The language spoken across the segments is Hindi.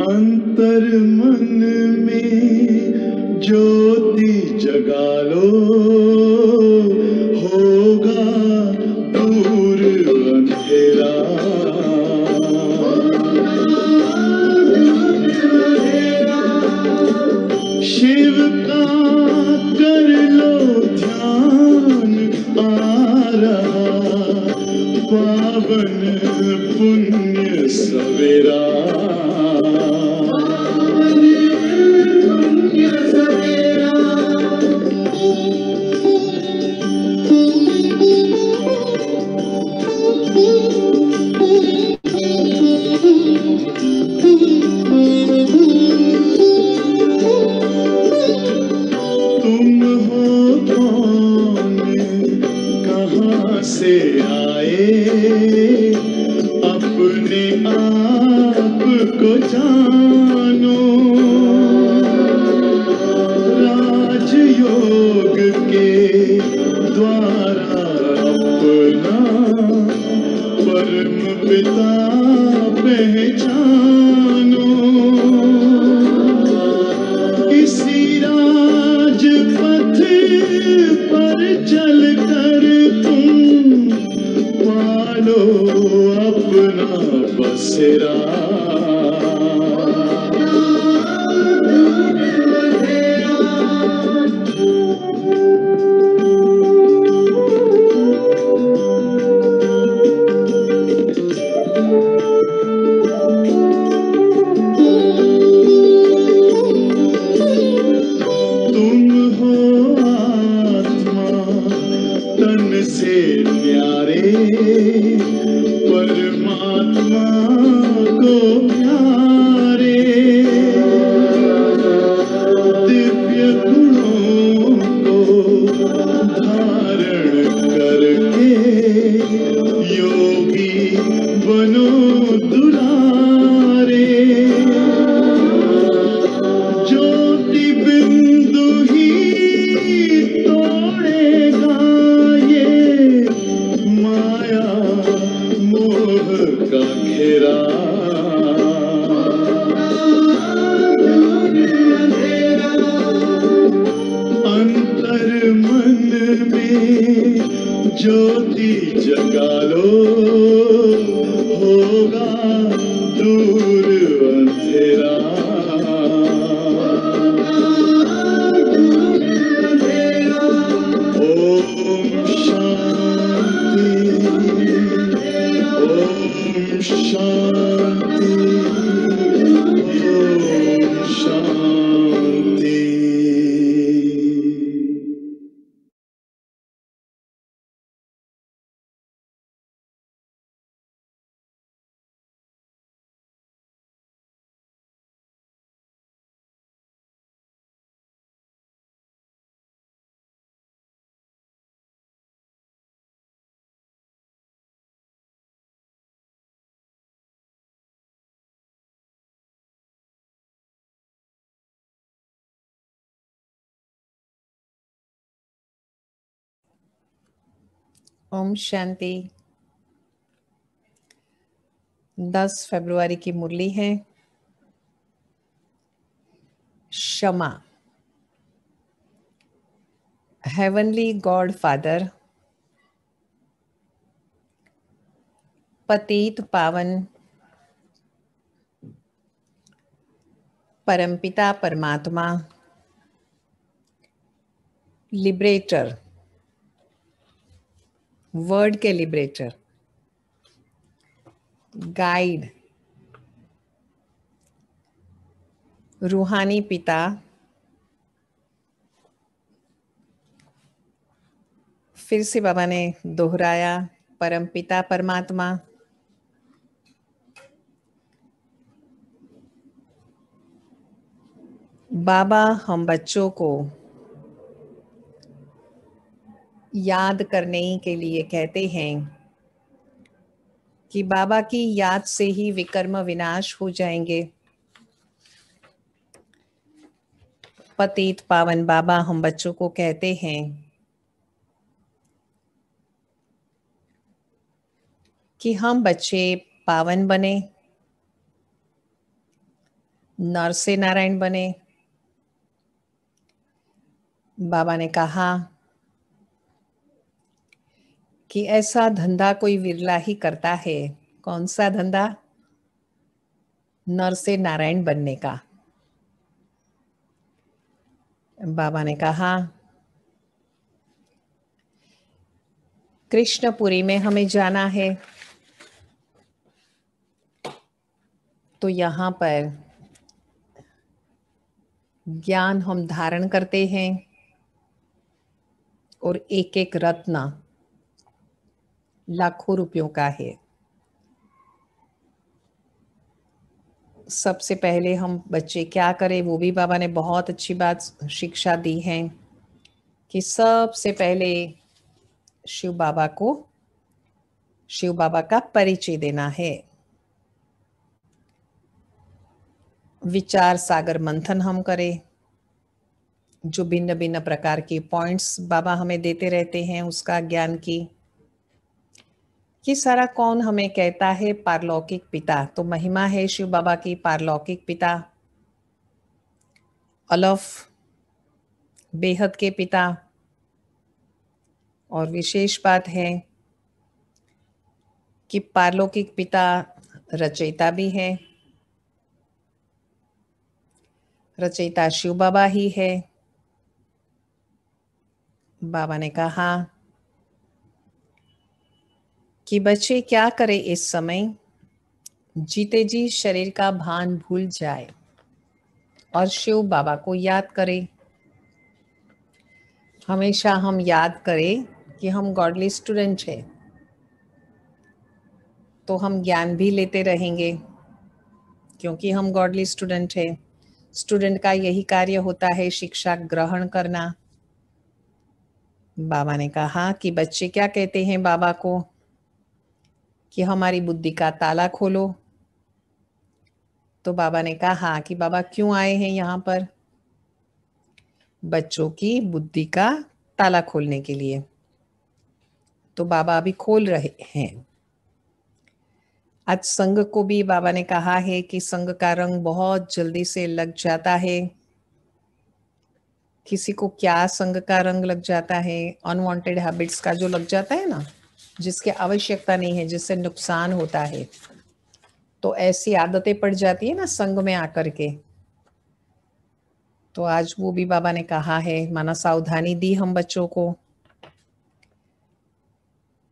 अंतर मन में ज्योति जगा लो, होगा दूर अंधेरा। शिव का कर लो ध्यान, आ रहा पावन पुण्य सवेरा। तुम हो कौन, कहाँ से आए, अपने आप को जानो। राजयोग के द्वारा अपना परम पिता पहचानो। इसी राजपथ पर चलकर तुम पालो अपना बसेरा। तुम हो आत्मा तन से प्यारे, परमात्मा को प्यारे। दिव्य गुणों को धारण करके योगी बनो दुलारे। ज्योति बिंदु ही तोड़ेगा ये माया मोह का घेरा। अंतर मन में ज्योति जगा लो, होगा दूर अंधेरा। ओम शांति, ओम शांति, ओम शांति। ओम शांति। 10 फरवरी की मुरली है क्षमा। हेवनली गॉड फादर, पतित पावन परमपिता परमात्मा, लिबरेटर, वर्ड के लिबरेटर, गाइड, रूहानी पिता, फिर से बाबा ने दोहराया परमपिता परमात्मा, बाबा हम बच्चों को याद करने के लिए कहते हैं कि बाबा की याद से ही विकर्म विनाश हो जाएंगे। पतित पावन बाबा हम बच्चों को कहते हैं कि हम बच्चे पावन बने, नर से नारायण बने। बाबा ने कहा कि ऐसा धंधा कोई विरला ही करता है। कौन सा धंधा? नर से नारायण बनने का। बाबा ने कहा कृष्णपुरी में हमें जाना है, तो यहाँ पर ज्ञान हम धारण करते हैं और एक एक रत्न लाखों रुपयों का है। सबसे पहले हम बच्चे क्या करें, वो भी बाबा ने बहुत अच्छी बात शिक्षा दी है कि सबसे पहले शिव बाबा का परिचय देना है। विचार सागर मंथन हम करें, जो भिन्न भिन्न प्रकार के पॉइंट्स बाबा हमें देते रहते हैं उसका ज्ञान की। ये सारा कौन हमें कहता है? पारलौकिक पिता। तो महिमा है शिव बाबा की, पारलौकिक पिता, अलफ, बेहद के पिता। और विशेष बात है कि पारलौकिक पिता रचयिता भी है। रचयिता शिव बाबा ही है। बाबा ने कहा कि बच्चे क्या करें इस समय, जीते जी शरीर का भान भूल जाए और शिव बाबा को याद करें। हमेशा हम याद करें कि हम गॉडली स्टूडेंट हैं, तो हम ज्ञान भी लेते रहेंगे क्योंकि हम गॉडली स्टूडेंट हैं। स्टूडेंट का यही कार्य होता है, शिक्षा ग्रहण करना। बाबा ने कहा कि बच्चे क्या कहते हैं बाबा को कि हमारी बुद्धि का ताला खोलो। तो बाबा ने कहा कि बाबा क्यों आए हैं यहाँ पर? बच्चों की बुद्धि का ताला खोलने के लिए। तो बाबा अभी खोल रहे हैं। आज संघ को भी बाबा ने कहा है कि संघ का रंग बहुत जल्दी से लग जाता है। किसी को क्या संघ का रंग लग जाता है? अनवांटेड हैबिट्स का जो लग जाता है ना, जिसकी आवश्यकता नहीं है, जिससे नुकसान होता है, तो ऐसी आदतें पड़ जाती है ना संघ में आकर के। तो आज वो भी बाबा ने कहा है, माना सावधानी दी हम बच्चों को।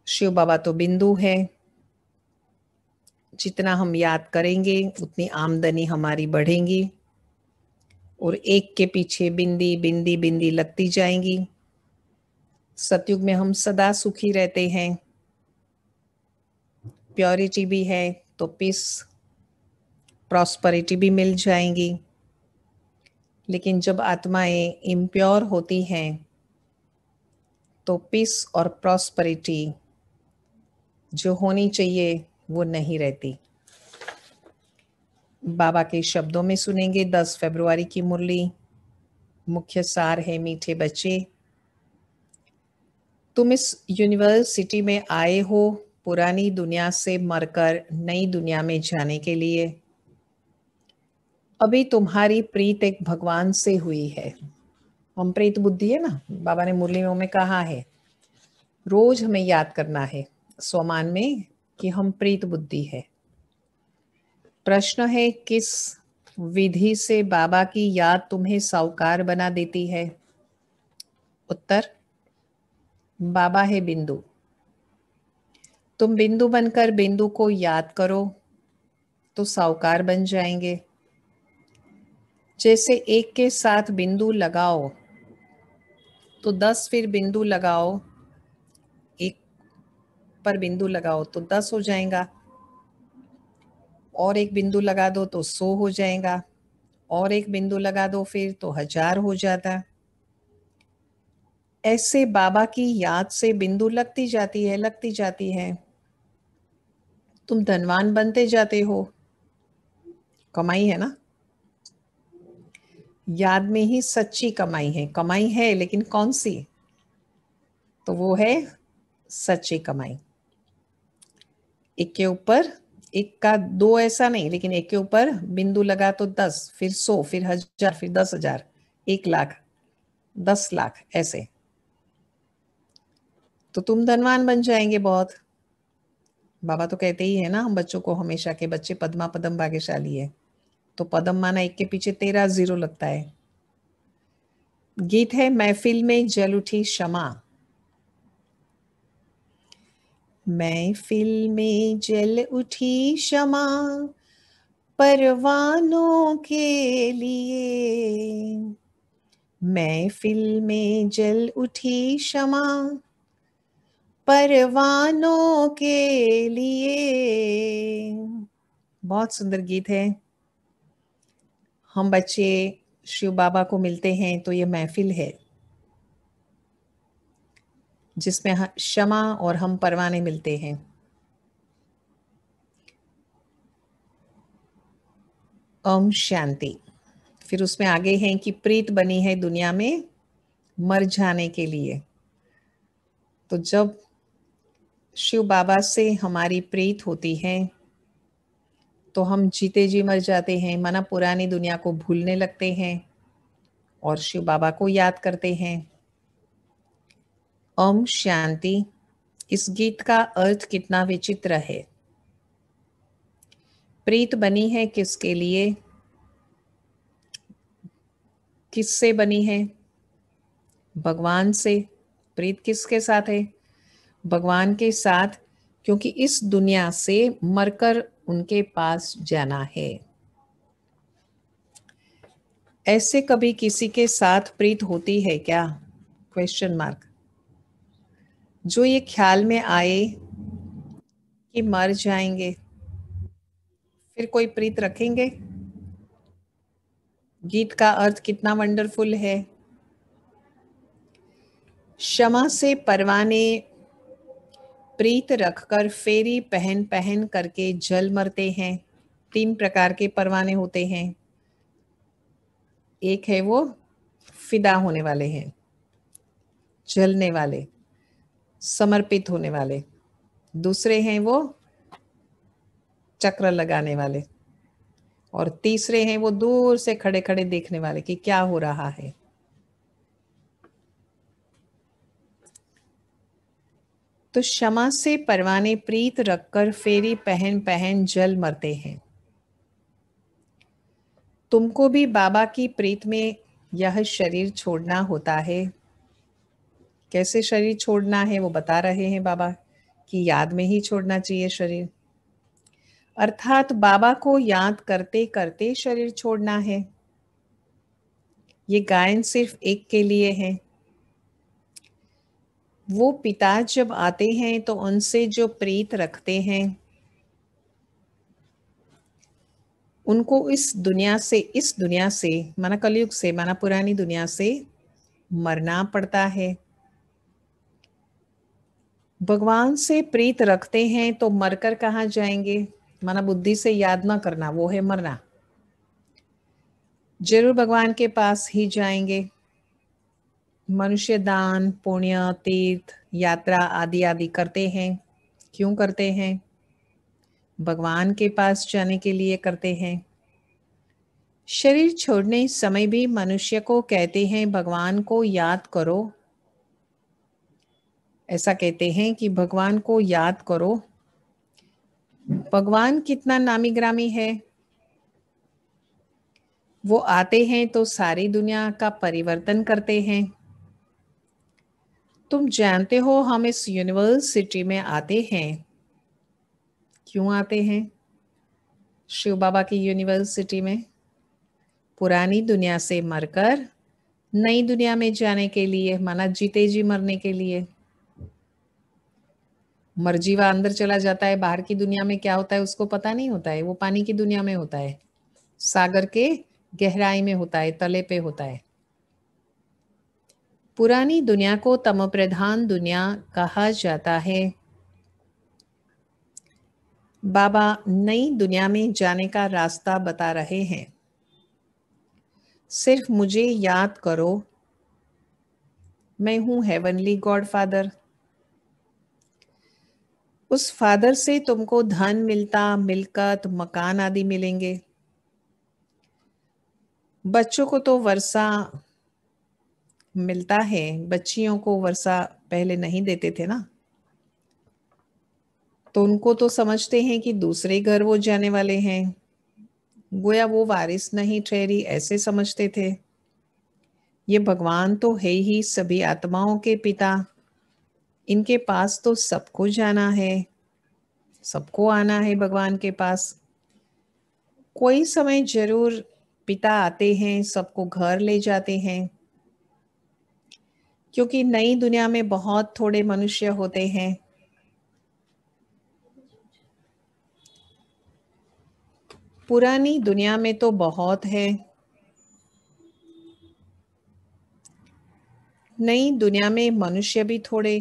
शिव बाबा तो बिंदु है, जितना हम याद करेंगे उतनी आमदनी हमारी बढ़ेगी और एक के पीछे बिंदी बिंदी बिंदी लगती जाएंगी। सतयुग में हम सदा सुखी रहते हैं, प्योरिटी भी है तो पीस, प्रॉस्पेरिटी भी मिल जाएंगी। लेकिन जब आत्माएं इम्प्योर होती हैं तो पीस और प्रॉस्पेरिटी जो होनी चाहिए वो नहीं रहती। बाबा के शब्दों में सुनेंगे 10 फरवरी की मुरली। मुख्य सार है, मीठे बच्चे, तुम इस यूनिवर्सिटी में आए हो पुरानी दुनिया से मरकर नई दुनिया में जाने के लिए। अभी तुम्हारी प्रीत एक भगवान से हुई है। हम प्रीत बुद्धि है ना, बाबा ने मुरली में हमें कहा है रोज हमें याद करना है स्वमान में कि हम प्रीत बुद्धि है। प्रश्न है, किस विधि से बाबा की याद तुम्हें साहूकार बना देती है? उत्तर, बाबा है बिंदु। तुम बिंदु बनकर बिंदु को याद करो तो साहूकार बन जाएंगे। जैसे एक के साथ बिंदु लगाओ तो 10 फिर बिंदु लगाओ, एक पर बिंदु लगाओ तो 10 हो जाएगा, और एक बिंदु लगा दो तो 100 हो जाएगा, और एक बिंदु लगा दो फिर तो 1000 हो जाता। ऐसे बाबा की याद से बिंदु लगती जाती है, लगती जाती है। तुम धनवान बनते जाते हो। कमाई है ना, याद में ही सच्ची कमाई है। कमाई है लेकिन कौन सी? तो वो है सच्ची कमाई। एक के ऊपर एक का दो ऐसा नहीं, लेकिन एक के ऊपर बिंदु लगा तो 10, फिर 100, फिर 1000, फिर 10,000, 1,00,000, 10,00,000 ऐसे। तो तुम धनवान बन जाएंगे बहुत। बाबा तो कहते ही है ना हम बच्चों को हमेशा के बच्चे पद्मा पदम भाग्यशाली है। तो पदम माना एक के पीछे 13 0 लगता है। गीत है महफिल में जल उठी शमा। महफिल में जल उठी शमा परवानों के लिए। महफिल में जल उठी शमा परवानों के लिए। बहुत सुंदर गीत है। हम बच्चे शिव बाबा को मिलते हैं तो ये महफिल है जिसमें क्षमा और हम परवाने मिलते हैं। ओम शांति। फिर उसमें आगे हैं कि प्रीत बनी है दुनिया में मर जाने के लिए। तो जब शिव बाबा से हमारी प्रीत होती है तो हम जीते जी मर जाते हैं, माना पुरानी दुनिया को भूलने लगते हैं और शिव बाबा को याद करते हैं। ओम शांति। इस गीत का अर्थ कितना विचित्र है। प्रीत बनी है किसके लिए, किससे बनी है? भगवान से। प्रीत किसके साथ है? भगवान के साथ, क्योंकि इस दुनिया से मरकर उनके पास जाना है। ऐसे कभी किसी के साथ प्रीत होती है क्या? Question mark. जो ये ख्याल में आए कि मर जाएंगे, फिर कोई प्रीत रखेंगे? गीत का अर्थ कितना वंडरफुल है। क्षमा से परवाने प्रीत रखकर फेरी पहन पहन करके जल मरते हैं। 3 प्रकार के परवाने होते हैं। एक है वो फिदा होने वाले हैं, जलने वाले, समर्पित होने वाले। दूसरे हैं वो चक्र लगाने वाले, और तीसरे हैं वो दूर से खड़े खड़े देखने वाले कि क्या हो रहा है। तो क्षमा से परवाने प्रीत रखकर फेरी पहन पहन जल मरते हैं। तुमको भी बाबा की प्रीत में यह शरीर छोड़ना होता है। कैसे शरीर छोड़ना है वो बता रहे हैं बाबा, कि याद में ही छोड़ना चाहिए शरीर। अर्थात बाबा को याद करते करते शरीर छोड़ना है। ये गायन सिर्फ एक के लिए है। वो पिता जब आते हैं तो उनसे जो प्रीत रखते हैं उनको इस दुनिया से माना कलयुग से, माना पुरानी दुनिया से मरना पड़ता है। भगवान से प्रीत रखते हैं तो मरकर कहाँ जाएंगे? माना बुद्धि से याद ना करना, वो है मरना। जरूर भगवान के पास ही जाएंगे। मनुष्य दान, पुण्य, तीर्थ यात्रा आदि आदि करते हैं। क्यों करते हैं? भगवान के पास जाने के लिए करते हैं। शरीर छोड़ने समय भी मनुष्य को कहते हैं भगवान को याद करो। ऐसा कहते हैं कि भगवान को याद करो। भगवान कितना नामी ग्रामी है। वो आते हैं तो सारी दुनिया का परिवर्तन करते हैं। तुम जानते हो हम इस यूनिवर्सिटी में आते हैं। क्यों आते हैं शिव बाबा की यूनिवर्सिटी में? पुरानी दुनिया से मरकर नई दुनिया में जाने के लिए, माना जीते जी मरने के लिए। मरजीवा अंदर चला जाता है, बाहर की दुनिया में क्या होता है उसको पता नहीं होता है। वो पानी की दुनिया में होता है, सागर के गहराई में होता है, तले पे होता है। पुरानी दुनिया को तम प्रधान दुनिया कहा जाता है। बाबा नई दुनिया में जाने का रास्ता बता रहे हैं। सिर्फ मुझे याद करो, मैं हूं हेवनली गॉडफादर। उस फादर से तुमको धन मिलता, मिलकत, मकान आदि मिलेंगे। बच्चों को तो वर्षा मिलता है, बच्चियों को वर्षा पहले नहीं देते थे ना, तो उनको तो समझते हैं कि दूसरे घर वो जाने वाले हैं, गोया वो वारिस नहीं ठहरी, ऐसे समझते थे। ये भगवान तो है ही सभी आत्माओं के पिता, इनके पास तो सबको जाना है, सबको आना है भगवान के पास। कोई समय जरूर पिता आते हैं, सबको घर ले जाते हैं, क्योंकि नई दुनिया में बहुत थोड़े मनुष्य होते हैं। पुरानी दुनिया में तो बहुत है, नई दुनिया में मनुष्य भी थोड़े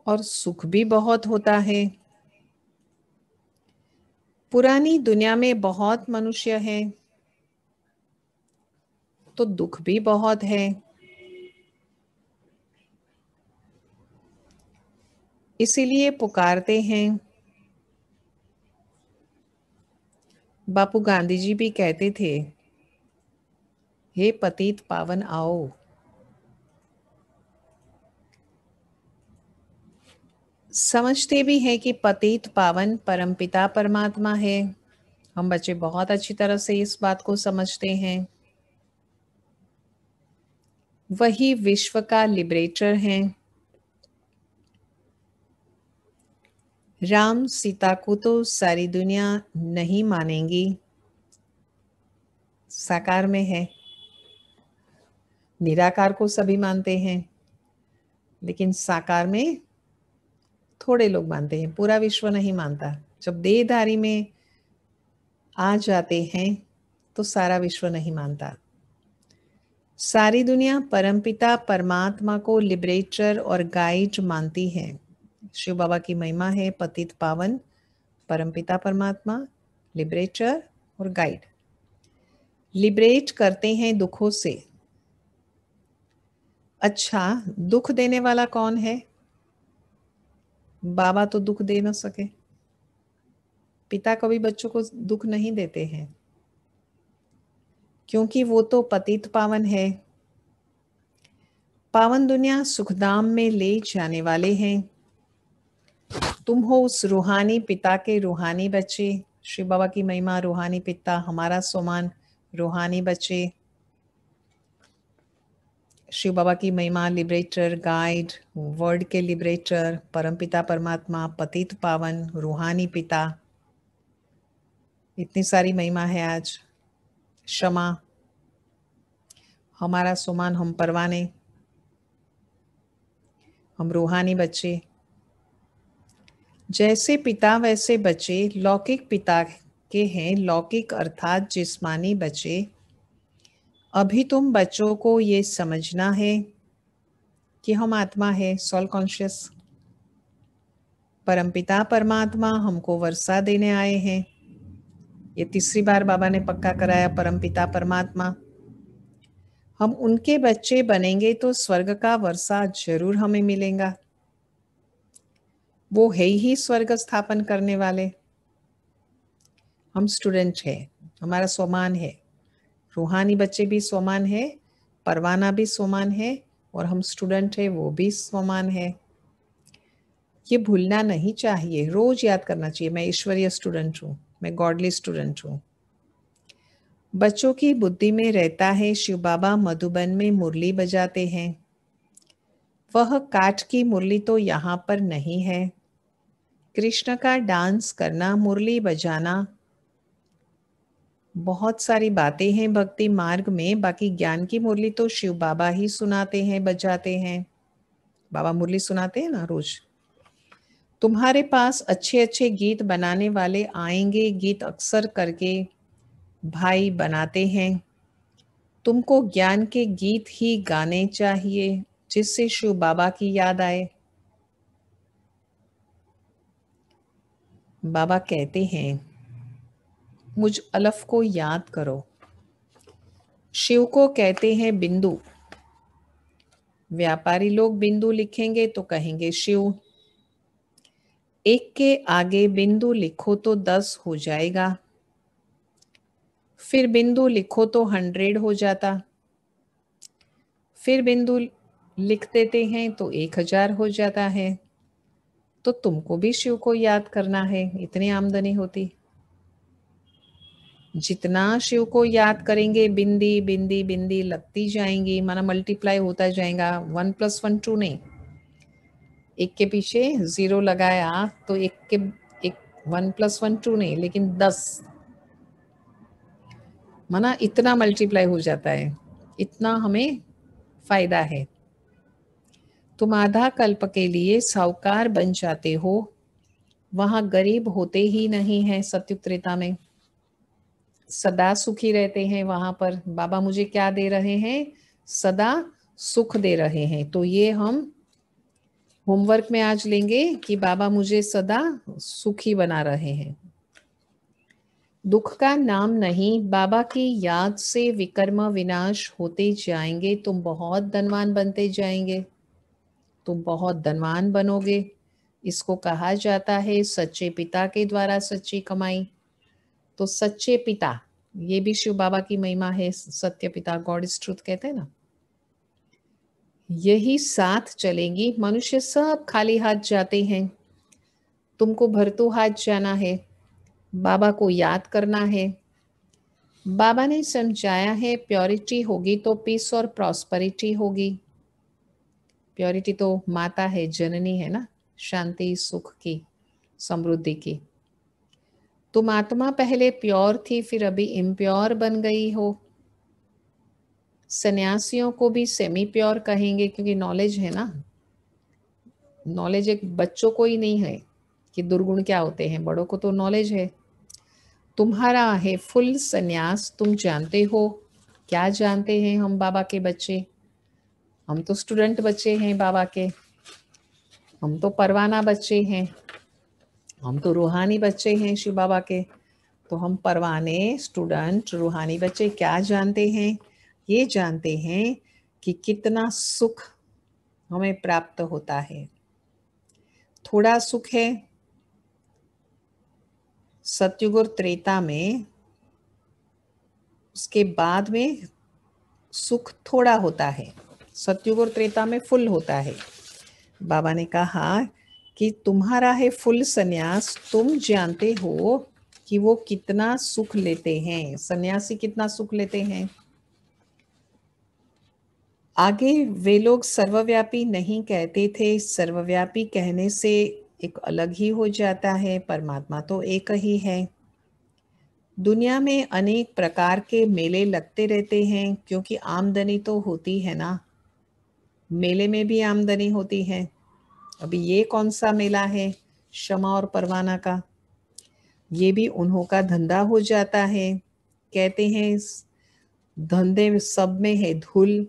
और सुख भी बहुत होता है। पुरानी दुनिया में बहुत मनुष्य हैं तो दुख भी बहुत है। इसीलिए पुकारते हैं। बापू गांधी जी भी कहते थे, हे पतित पावन आओ। समझते भी हैं कि पतित पावन परमपिता परमात्मा है। हम बच्चे बहुत अच्छी तरह से इस बात को समझते हैं। वही विश्व का लिबरेटर हैं। राम सीता को तो सारी दुनिया नहीं मानेंगी, साकार में है। निराकार को सभी मानते हैं, लेकिन साकार में थोड़े लोग मानते हैं, पूरा विश्व नहीं मानता। जब देहधारी में आ जाते हैं तो सारा विश्व नहीं मानता। सारी दुनिया परमपिता परमात्मा को लिबरेटर और गाइड मानती है। शिव बाबा की महिमा है, पतित पावन परमपिता परमात्मा, लिबरेटर और गाइड। लिबरेट करते हैं दुखों से। अच्छा, दुख देने वाला कौन है? बाबा तो दुख दे ना सके। पिता कभी बच्चों को दुख नहीं देते हैं, क्योंकि वो तो पतित पावन है। पावन दुनिया सुखधाम में ले जाने वाले हैं। तुम हो उस रूहानी पिता के रूहानी बच्चे। शिव बाबा की महिमा, रूहानी पिता हमारा सोमान, रूहानी बच्चे। शिव बाबा की महिमा, लिबरेटर, गाइड, वर्ल्ड के लिबरेटर, परमपिता परमात्मा, पतित पावन, रूहानी पिता। इतनी सारी महिमा है आज। क्षमा, हमारा सोमान, हम परवाने, हम रूहानी बच्चे। जैसे पिता वैसे बच्चे लौकिक पिता के हैं, लौकिक अर्थात जिस्मानी बच्चे। अभी तुम बच्चों को ये समझना है कि हम आत्मा है, सोल कॉन्शियस। परमपिता परमात्मा हमको वर्षा देने आए हैं। ये तीसरी बार बाबा ने पक्का कराया, परमपिता परमात्मा। हम उनके बच्चे बनेंगे तो स्वर्ग का वर्षा जरूर हमें मिलेगा। वो है ही स्वर्ग स्थापन करने वाले। हम स्टूडेंट हैं, हमारा स्वमान है। रूहानी बच्चे भी स्वमान है, परवाना भी स्वमान है, और हम स्टूडेंट है वो भी स्वमान है। ये भूलना नहीं चाहिए, रोज याद करना चाहिए, मैं ईश्वरीय स्टूडेंट हूँ, मैं गॉडली स्टूडेंट हूँ। बच्चों की बुद्धि में रहता है शिव बाबा मधुबन में मुरली बजाते हैं। वह काठ की मुरली तो यहाँ पर नहीं है। कृष्ण का डांस करना, मुरली बजाना, बहुत सारी बातें हैं भक्ति मार्ग में। बाकी ज्ञान की मुरली तो शिव बाबा ही सुनाते हैं, बजाते हैं। बाबा मुरली सुनाते हैं ना रोज। तुम्हारे पास अच्छे अच्छे गीत बनाने वाले आएंगे, गीत अक्सर करके भाई बनाते हैं। तुमको ज्ञान के गीत ही गाने चाहिए, जिससे शिव बाबा की याद आए। बाबा कहते हैं, मुझ अलफ को याद करो। शिव को कहते हैं बिंदु। व्यापारी लोग बिंदु लिखेंगे तो कहेंगे शिव। 1 के आगे बिंदु लिखो तो 10 हो जाएगा, फिर बिंदु लिखो तो 100 हो जाता, फिर बिंदु लिख देते हैं तो 1000 हो जाता है। तो तुमको भी शिव को याद करना है, इतनी आमदनी होती। जितना शिव को याद करेंगे बिंदी बिंदी बिंदी लगती जाएंगी, माना मल्टीप्लाई होता जाएगा। 1 + 1 2 नहीं, 1 के पीछे 0 लगाया तो 1 + 1 2 नहीं, लेकिन 10, माना इतना मल्टीप्लाई हो जाता है, इतना हमें फायदा है। तुम आधा कल्प के लिए साहूकार बन जाते हो, वहां गरीब होते ही नहीं है। सत्युग त्रेता में सदा सुखी रहते हैं। वहां पर बाबा मुझे क्या दे रहे हैं? सदा सुख दे रहे हैं। तो ये हम होमवर्क में आज लेंगे कि बाबा मुझे सदा सुखी बना रहे हैं। दुख का नाम नहीं, बाबा की याद से विकर्म विनाश होते जाएंगे। तुम बहुत धनवान बनते जाएंगे, तुम बहुत धनवान बनोगे। इसको कहा जाता है सच्चे पिता के द्वारा सच्ची कमाई। तो सच्चे पिता, ये भी शिव बाबा की महिमा है। सत्य पिता, गॉड इज ट्रूथ कहते हैं ना, यही साथ चलेंगी। मनुष्य सब खाली हाथ जाते हैं, तुमको भरतू हाथ जाना है, बाबा को याद करना है। बाबा ने समझाया है प्योरिटी होगी तो पीस और प्रॉस्पेरिटी होगी। प्योरिटी तो माता है, जननी है ना, शांति सुख की, समृद्धि की। तुम आत्मा पहले प्योर थी, फिर अभी इम्प्योर बन गई हो। सन्यासियों को भी सेमी प्योर कहेंगे, क्योंकि नॉलेज है ना। नॉलेज एक बच्चों को ही नहीं है कि दुर्गुण क्या होते हैं, बड़ों को तो नॉलेज है। तुम्हारा है फुल सन्यास। तुम जानते हो, क्या जानते हैं हम बाबा के बच्चे? हम तो स्टूडेंट बच्चे हैं बाबा के, हम तो परवाना बच्चे हैं, हम तो रूहानी बच्चे हैं शिव बाबा के। तो हम परवाने, स्टूडेंट, रूहानी बच्चे क्या जानते हैं? ये जानते हैं कि कितना सुख हमें प्राप्त होता है। थोड़ा सुख है सतयुग और त्रेता में, उसके बाद में सुख थोड़ा होता है। सतयुग और त्रेता में फुल होता है। बाबा ने कहा कि तुम्हारा है फुल सन्यास, तुम जानते हो कि वो कितना सुख लेते हैं, सन्यासी कितना सुख लेते हैं। आगे वे लोग सर्वव्यापी नहीं कहते थे, सर्वव्यापी कहने से एक अलग ही हो जाता है, परमात्मा तो एक ही है। दुनिया में अनेक प्रकार के मेले लगते रहते हैं, क्योंकि आमदनी तो होती है ना, मेले में भी आमदनी होती है। अभी ये कौन सा मेला है शमा और परवाना का? ये भी उन्हों का धंधा हो जाता है। कहते हैं धंधे सब में है धूल,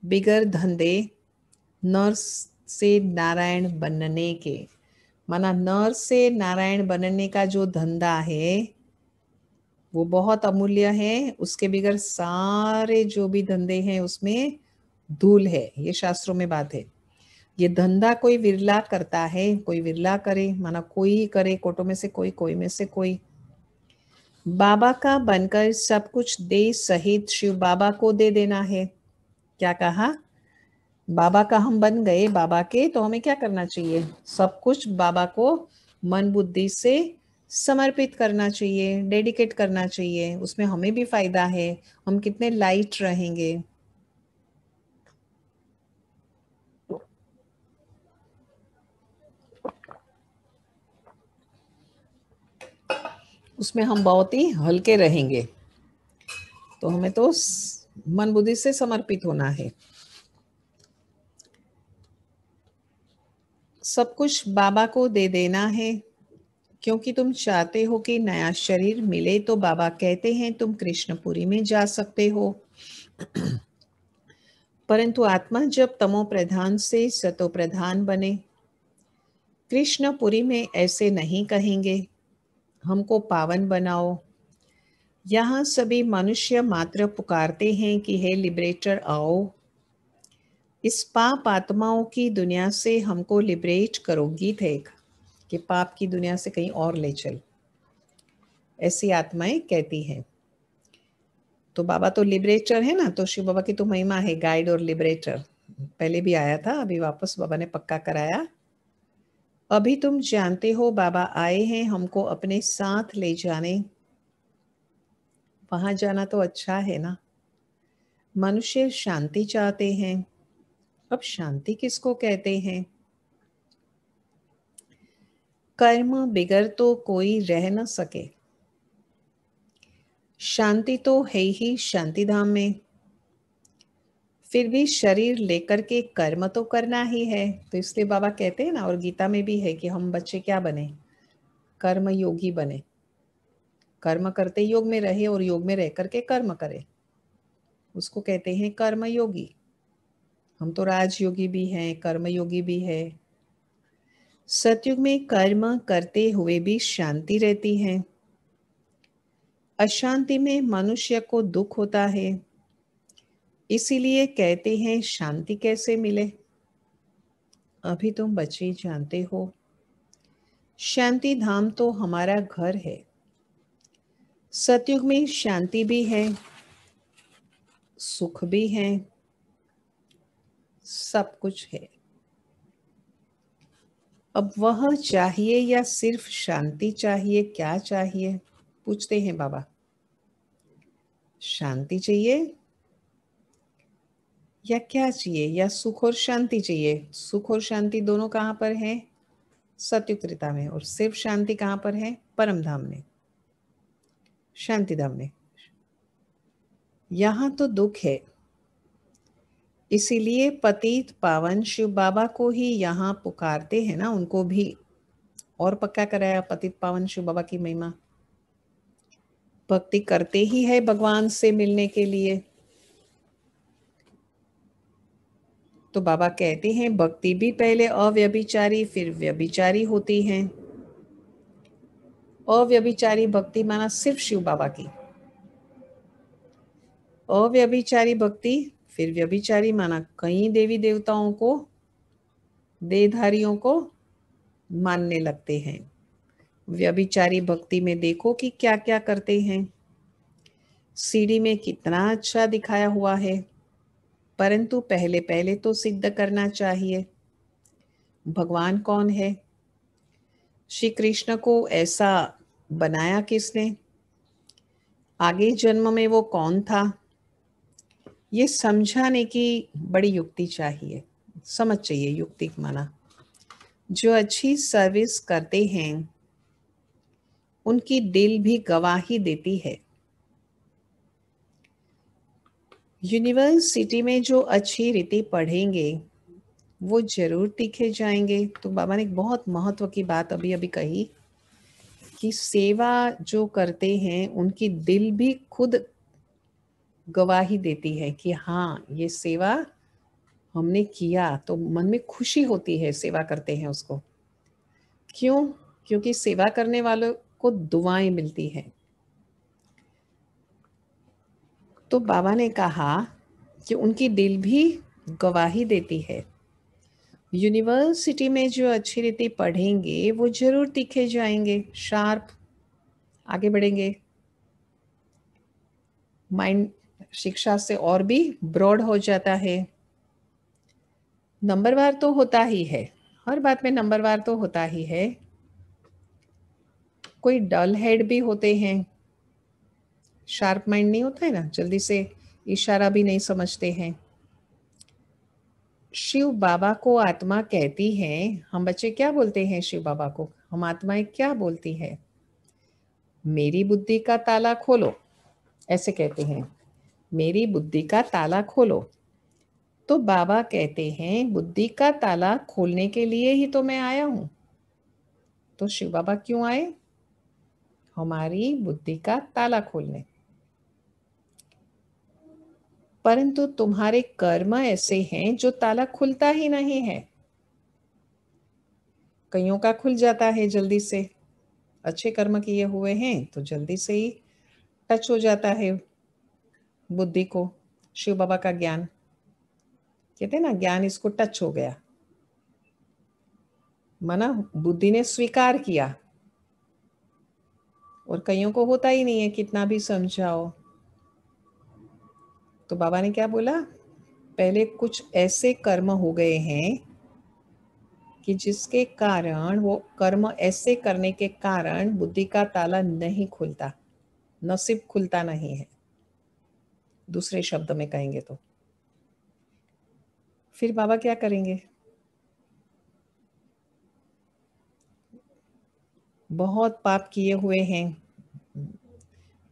बिगर धंधे नर से नारायण बनने के। माना नर से नारायण बनने का जो धंधा है वो बहुत अमूल्य है, उसके बिगर सारे जो भी धंधे हैं उसमें धूल है। ये शास्त्रों में बात है। ये धंधा कोई विरला करता है, कोई विरला करे, माना कोई करे, कोटों में से कोई, कोई में से कोई। बाबा का बनकर सब कुछ दे सहित शिव बाबा को दे देना है। क्या कहा? बाबा का हम बन गए बाबा के, तो हमें क्या करना चाहिए? सब कुछ बाबा को मन बुद्धि से समर्पित करना चाहिए, डेडिकेट करना चाहिए। उसमें हमें भी फायदा है, हम कितने लाइट रहेंगे। उसमें हम बहुत ही हल्के रहेंगे। तो हमें तो मन बुद्धि से समर्पित होना है। सब कुछ बाबा को दे देना है, क्योंकि तुम चाहते हो कि नया शरीर मिले। तो बाबा कहते हैं तुम कृष्णपुरी में जा सकते हो। परंतु आत्मा जब तमो प्रधान से सतो प्रधान बने, कृष्णपुरी में ऐसे नहीं कहेंगे हमको पावन बनाओ। यहाँ सभी मनुष्य मात्र पुकारते हैं कि हे लिबरेटर आओ। इस पाप आत्माओं की दुनिया से हमको लिबरेट करो। गीत है एक कि पाप की दुनिया से कहीं और ले चल, ऐसी आत्माएं कहती हैं। तो बाबा तो लिबरेटर है ना, तो शिव बाबा की तो महिमा है गाइड और लिबरेटर। पहले भी आया था, अभी वापस बाबा ने पक्का कराया। अभी तुम जानते हो बाबा आए हैं हमको अपने साथ ले जाने। वहां जाना तो अच्छा है ना। मनुष्य शांति चाहते हैं। अब शांति किसको कहते हैं? कर्म बिगर तो कोई रह न सके। शांति तो है ही शांति धाम में, फिर भी शरीर लेकर के कर्म तो करना ही है। तो इसलिए बाबा कहते हैं ना, और गीता में भी है कि हम बच्चे क्या बने? कर्म योगी बने। कर्म करते योग में रहे और योग में रह करके कर्म करे, उसको कहते हैं कर्म योगी। हम तो राजयोगी भी हैं, कर्म योगी भी है। सतयुग में कर्म करते हुए भी शांति रहती है। अशांति में मनुष्य को दुख होता है। इसीलिए कहते हैं शांति कैसे मिले? अभी तुम बच्चे जानते हो, शांति धाम तो हमारा घर है। सतयुग में शांति भी है, सुख भी है, सब कुछ है। अब वह चाहिए या सिर्फ शांति चाहिए? क्या चाहिए पूछते हैं बाबा। शांति चाहिए या क्या चाहिए? या सुख और शांति चाहिए? सुख और शांति दोनों कहाँ पर है? सतयुग त्रेता में। और सिर्फ शांति कहाँ पर है? परम धाम में, शांति धाम में। यहाँ तो दुख है, इसीलिए पतित पावन शिव बाबा को ही यहाँ पुकारते हैं ना। उनको भी और पक्का कराया पतित पावन शिव बाबा की महिमा। भक्ति करते ही है भगवान से मिलने के लिए। तो बाबा कहते हैं भक्ति भी पहले अव्यभिचारी फिर व्यभिचारी होती है। अव्यभिचारी भक्ति माना सिर्फ शिव बाबा की, अव्यभिचारी भक्ति फिर व्यभिचारी माना कई देवी देवताओं को, देहधारियों को मानने लगते हैं। व्यभिचारी भक्ति में देखो कि क्या क्या करते हैं। सीडी में कितना अच्छा दिखाया हुआ है, परंतु पहले पहले तो सिद्ध करना चाहिए भगवान कौन है। श्री कृष्ण को ऐसा बनाया किसने? आगे जन्म में वो कौन था? ये समझाने की बड़ी युक्ति चाहिए, समझ चाहिए। युक्ति माना जो अच्छी सर्विस करते हैं उनकी दिल भी गवाही देती है। यूनिवर्सिटी में जो अच्छी रीति पढ़ेंगे वो जरूर दिखे जाएंगे। तो बाबा ने एक बहुत महत्व की बात अभी अभी कही कि सेवा जो करते हैं उनकी दिल भी खुद गवाही देती है कि हाँ ये सेवा हमने किया। तो मन में खुशी होती है, सेवा करते हैं उसको। क्यों? क्योंकि सेवा करने वालों को दुआएं मिलती हैं। तो बाबा ने कहा कि उनकी दिल भी गवाही देती है। यूनिवर्सिटी में जो अच्छी रीति पढ़ेंगे वो जरूर दिखे जाएंगे, शार्प, आगे बढ़ेंगे। माइंड शिक्षा से और भी ब्रॉड हो जाता है। नंबरवार तो होता ही है, हर बात में नंबरवार तो होता ही है। कोई डल हेड भी होते हैं, शार्प माइंड नहीं होता है ना, जल्दी से इशारा भी नहीं समझते हैं। शिव बाबा को आत्मा कहती है। हम बच्चे क्या बोलते हैं शिव बाबा को? हम आत्माएं क्या बोलती है? मेरी बुद्धि का ताला खोलो, ऐसे कहते हैं, मेरी बुद्धि का ताला खोलो। तो बाबा कहते हैं बुद्धि का ताला खोलने के लिए ही तो मैं आया हूं। तो शिव बाबा क्यों आए? हमारी बुद्धि का ताला खोलने। परंतु तुम्हारे कर्म ऐसे हैं जो ताला खुलता ही नहीं है। कईयों का खुल जाता है जल्दी से, अच्छे कर्म किए हुए हैं तो जल्दी से ही टच हो जाता है बुद्धि को शिव बाबा का ज्ञान। कहते हैं ना, ज्ञान इसको टच हो गया, माना बुद्धि ने स्वीकार किया, और कईयों को होता ही नहीं है, कितना भी समझाओ। तो बाबा ने क्या बोला, पहले कुछ ऐसे कर्म हो गए हैं कि जिसके कारण, वो कर्म ऐसे करने के कारण बुद्धि का ताला नहीं खुलता, नसीब खुलता नहीं है, दूसरे शब्द में कहेंगे तो। फिर बाबा क्या करेंगे, बहुत पाप किए हुए हैं।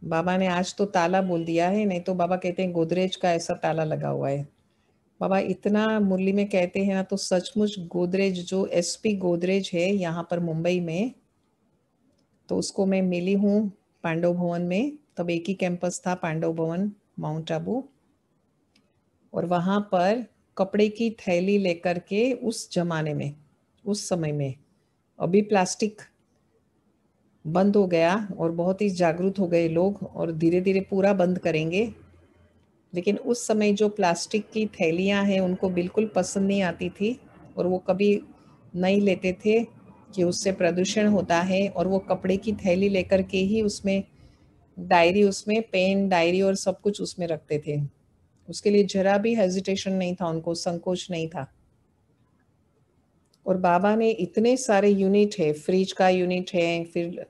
बाबा ने आज तो ताला बोल दिया है, नहीं तो बाबा कहते हैं गोदरेज का ऐसा ताला लगा हुआ है। बाबा इतना मुरली में कहते हैं ना, तो सचमुच गोदरेज, जो एसपी गोदरेज है यहाँ पर मुंबई में, तो उसको मैं मिली हूँ पांडव भवन में। तब एक ही कैंपस था, पांडव भवन माउंट आबू, और वहाँ पर कपड़े की थैली लेकर के उस जमाने में, उस समय में, अभी प्लास्टिक बंद हो गया और बहुत ही जागरूक हो गए लोग, और धीरे धीरे पूरा बंद करेंगे। लेकिन उस समय जो प्लास्टिक की थैलियाँ हैं उनको बिल्कुल पसंद नहीं आती थी, और वो कभी नहीं लेते थे कि उससे प्रदूषण होता है, और वो कपड़े की थैली लेकर के ही उसमें डायरी, उसमें पेन, डायरी और सब कुछ उसमें रखते थे। उसके लिए जरा भी हेजिटेशन नहीं था उनको, संकोच नहीं था। और बाबा ने इतने सारे यूनिट है, फ्रिज का यूनिट है, फिर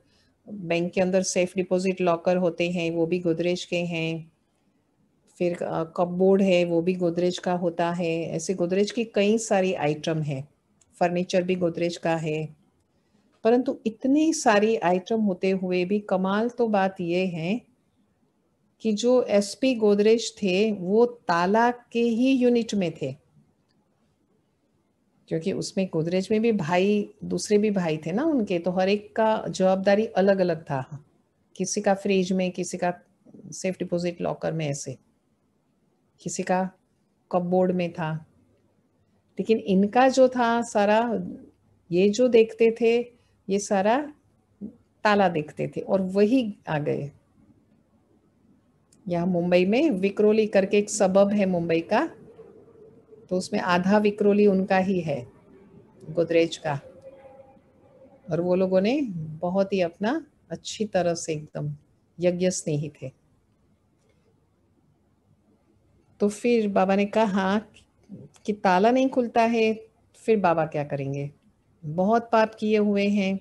बैंक के अंदर सेफ डिपॉजिट लॉकर होते हैं, वो भी गोदरेज के हैं, फिर कपबोर्ड है, वो भी गोदरेज का होता है। ऐसे गोदरेज की कई सारी आइटम है, फर्नीचर भी गोदरेज का है। परंतु इतनी सारी आइटम होते हुए भी कमाल तो बात ये है कि जो एसपी गोदरेज थे वो ताला के ही यूनिट में थे, क्योंकि उसमें गोदरेज में भी भाई, दूसरे भी भाई थे ना उनके, तो हर एक का जवाबदारी अलग अलग था। किसी का फ्रिज में, किसी का सेफ डिपॉजिट लॉकर में, ऐसे किसी का कपबोर्ड में था। लेकिन इनका जो था सारा, ये जो देखते थे, ये सारा ताला देखते थे, और वही आ गए। यहाँ मुंबई में विक्रोली करके एक सबब है मुंबई का, तो उसमें आधा विक्रोली उनका ही है, गोदरेज का। और वो लोगों ने बहुत ही अपना अच्छी तरह से एकदम यज्ञ स्नेही थे। तो फिर बाबा ने कहा कि ताला नहीं खुलता है, फिर बाबा क्या करेंगे, बहुत पाप किए हुए हैं।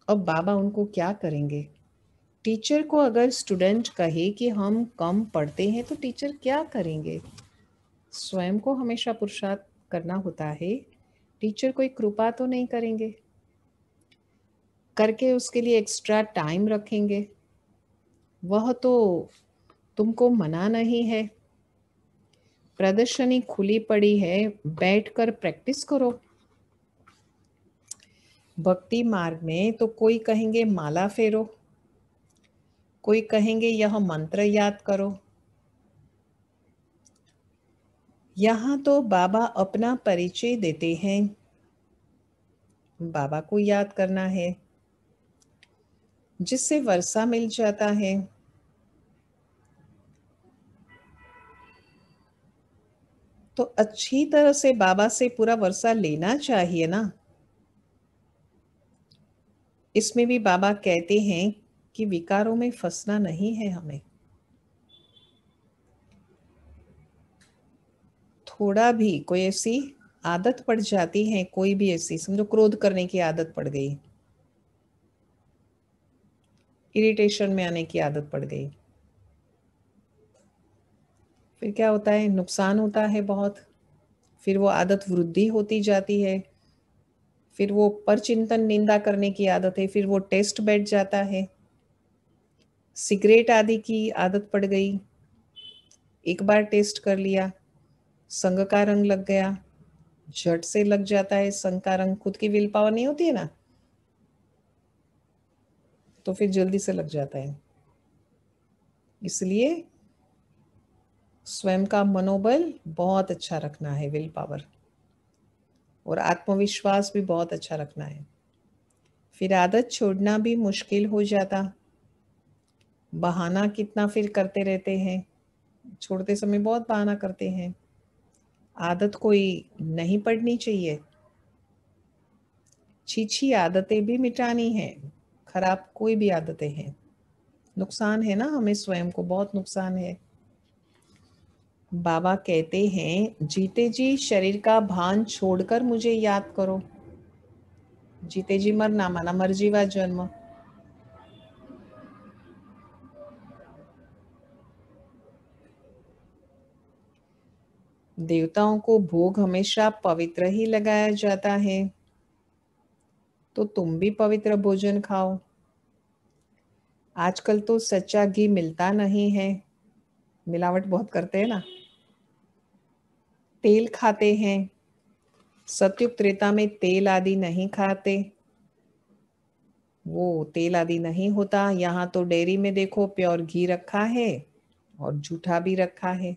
अब बाबा उनको क्या करेंगे। टीचर को अगर स्टूडेंट कहे कि हम कम पढ़ते हैं तो टीचर क्या करेंगे, स्वयं को हमेशा पुरुषार्थ करना होता है। टीचर कोई कृपा तो नहीं करेंगे, करके उसके लिए एक्स्ट्रा टाइम रखेंगे, वह तो तुमको मना नहीं है। प्रदर्शनी खुली पड़ी है, बैठकर प्रैक्टिस करो। भक्ति मार्ग में तो कोई कहेंगे माला फेरो, कोई कहेंगे यह मंत्र याद करो। यहाँ तो बाबा अपना परिचय देते हैं, बाबा को याद करना है, जिससे वर्षा मिल जाता है। तो अच्छी तरह से बाबा से पूरा वर्षा लेना चाहिए ना। इसमें भी बाबा कहते हैं कि विकारों में फंसना नहीं है हमें। थोड़ा भी कोई ऐसी आदत पड़ जाती है, कोई भी ऐसी, समझो क्रोध करने की आदत पड़ गई, इरिटेशन में आने की आदत पड़ गई, फिर क्या होता है, नुकसान होता है बहुत। फिर वो आदत वृद्धि होती जाती है, फिर वो परचिंतन निंदा करने की आदत है, फिर वो टेस्ट बैठ जाता है। सिगरेट आदि की आदत पड़ गई, एक बार टेस्ट कर लिया, संग का रंग लग गया, झट से लग जाता है संग का रंग। खुद की विल पावर नहीं होती है ना, तो फिर जल्दी से लग जाता है। इसलिए स्वयं का मनोबल बहुत अच्छा रखना है, विल पावर, और आत्मविश्वास भी बहुत अच्छा रखना है। फिर आदत छोड़ना भी मुश्किल हो जाता। बहाना कितना फिर करते रहते हैं, छोड़ते समय बहुत बहाना करते हैं। आदत कोई नहीं पड़नी चाहिए। छी आदतें भी मिटानी है। खराब कोई भी आदतें हैं, नुकसान है ना, हमें स्वयं को बहुत नुकसान है। बाबा कहते हैं जीते जी शरीर का भान छोड़कर मुझे याद करो। जीते जी मरना माना मर जीवा जन्म। देवताओं को भोग हमेशा पवित्र ही लगाया जाता है, तो तुम भी पवित्र भोजन खाओ। आजकल तो सच्चा घी मिलता नहीं है, मिलावट बहुत करते हैं ना। तेल खाते हैं, सतयुग त्रेता में तेल आदि नहीं खाते, वो तेल आदि नहीं होता। यहाँ तो डेयरी में देखो प्योर घी रखा है और झूठा भी रखा है।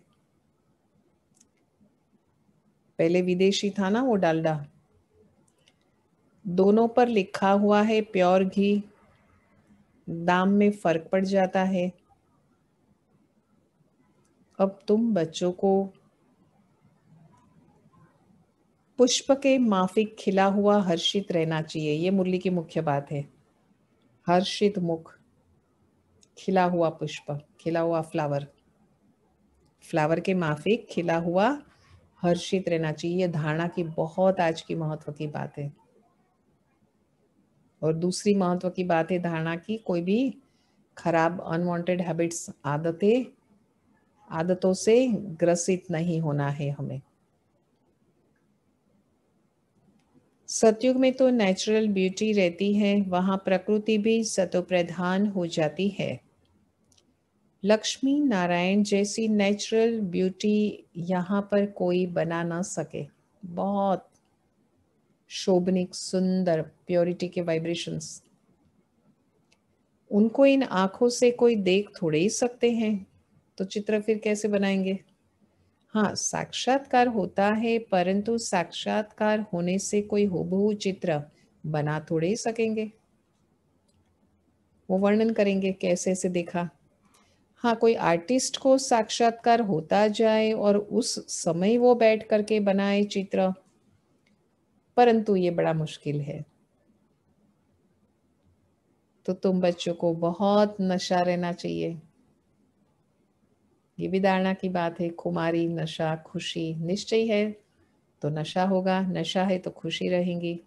पहले विदेशी था ना वो डालडा, दोनों पर लिखा हुआ है प्योर घी, दाम में फर्क पड़ जाता है। अब तुम बच्चों को पुष्प के माफिक खिला हुआ हर्षित रहना चाहिए, ये मुरली की मुख्य बात है। हर्षित मुख, खिला हुआ पुष्प, खिला हुआ फ्लावर, फ्लावर के माफिक खिला हुआ हर्षित रहना चाहिए। ये धारणा की बहुत आज की महत्व की बात है। और दूसरी महत्व की बात है धारणा की, कोई भी खराब अनवांटेड हैबिट्स, आदतों से ग्रसित नहीं होना है हमें। सतयुग में तो नेचुरल ब्यूटी रहती है, वहां प्रकृति भी सतोप्रधान हो जाती है। लक्ष्मी नारायण जैसी नेचुरल ब्यूटी यहाँ पर कोई बना ना सके। बहुत शोभनिक, सुंदर, प्योरिटी के वाइब्रेशंस, उनको इन आंखों से कोई देख थोड़े ही सकते हैं, तो चित्र फिर कैसे बनाएंगे। हाँ, साक्षात्कार होता है, परंतु साक्षात्कार होने से कोई हूबहू चित्र बना थोड़े ही सकेंगे। वो वर्णन करेंगे कैसे से देखा। हाँ, कोई आर्टिस्ट को साक्षात्कार होता जाए और उस समय वो बैठ करके बनाए चित्र, परंतु ये बड़ा मुश्किल है। तो तुम बच्चों को बहुत नशा रहना चाहिए, ये भी धारणा की बात है। खुमारी, नशा, खुशी, निश्चय है तो नशा होगा, नशा है तो खुशी रहेंगी।